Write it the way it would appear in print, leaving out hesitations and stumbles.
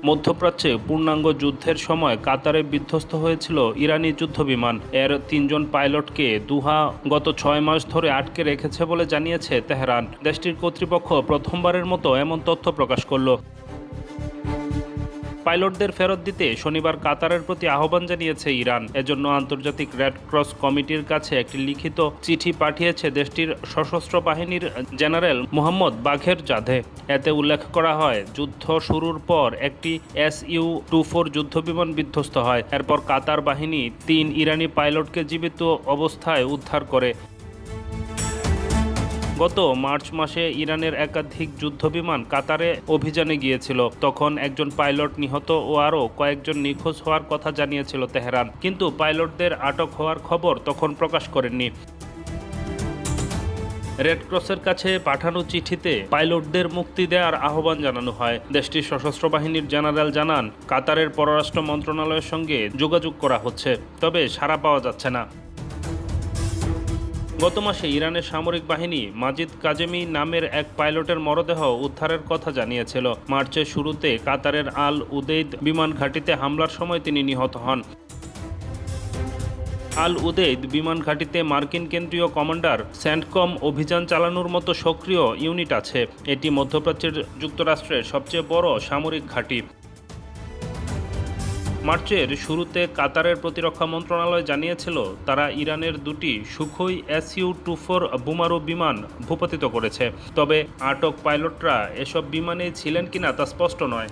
মধ্যপ্রাচ্যে পূর্ণাঙ্গ যুদ্ধের সময় কাতারে বিধ্বস্ত হয়েছিল ইরানি যুদ্ধবিমান। এর ৩ জন পাইলটকে দোহা গত ৬ মাস ধরে আটকে রেখেছে বলে জানিয়েছে তেহরান। দেশটির কর্তৃপক্ষ প্রথমবারের মতো এমন তথ্য প্রকাশ করল। পাইলটদের ফেরত দিতে শনিবার কাতারের প্রতি আহ্বান জানিয়েছে ইরান। এজন্য আন্তর্জাতিক রেড ক্রস কমিটির কাছে একটি লিখিত চিঠি পাঠিয়েছে দেশটির সশস্ত্র বাহিনীর জেনারেল মোহাম্মদ বাঘের জাধে। এতে উল্লেখ করা হয়, যুদ্ধ শুরুর পর একটি SU-24 যুদ্ধবিমান বিধ্বস্ত হয়। এরপর কাতার বাহিনী ৩ ইরানি পাইলটকে জীবিত অবস্থায় উদ্ধার করে। গত মার্চ মাসে ইরানের একাধিক যুদ্ধবিমান কাতারে অভিযানে গিয়েছিল। তখন একজন পাইলট নিহত ও আরও কয়েকজন নিখোঁজ হওয়ার কথা জানিয়েছিল তেহরান, কিন্তু পাইলটদের আটক হওয়ার খবর তখন প্রকাশ করেননি। রেড ক্রসের কাছে পাঠানো চিঠিতে পাইলটদের মুক্তি দেওয়ার আহ্বান জানানো হয়। দেশটির সশস্ত্র বাহিনীর জেনারেল জানান, কাতারের পররাষ্ট্র মন্ত্রণালয়ের সঙ্গে যোগাযোগ করা হচ্ছে, তবে সাড়া পাওয়া যাচ্ছে না। গত মাসে ইরানের সামরিক বাহিনী মাজিদ কাজেমি নামের এক পাইলটের মরদেহ উদ্ধারের কথা জানিয়েছিল। মার্চের শুরুতে কাতারের আল উদেইদ বিমান ঘাঁটিতে হামলার সময় তিনি নিহত হন। আল উদেইদ বিমান ঘাঁটিতে মার্কিন কেন্দ্রীয় কমান্ডার স্যান্ডকম অভিযান চালানোর মতো সক্রিয় ইউনিট আছে। এটি মধ্যপ্রাচ্যের যুক্তরাষ্ট্রের সবচেয়ে বড় সামরিক ঘাঁটি। মার্চের শুরুতে কাতারের প্রতিরক্ষা মন্ত্রণালয় জানিয়েছিল, তারা ইরানের 2টি সুখোই SU-24 বোমারু বিমান ভূপাতিত করেছে। তবে আটক পাইলটরা এসব বিমানে ছিলেন কিনা তা স্পষ্ট নয়।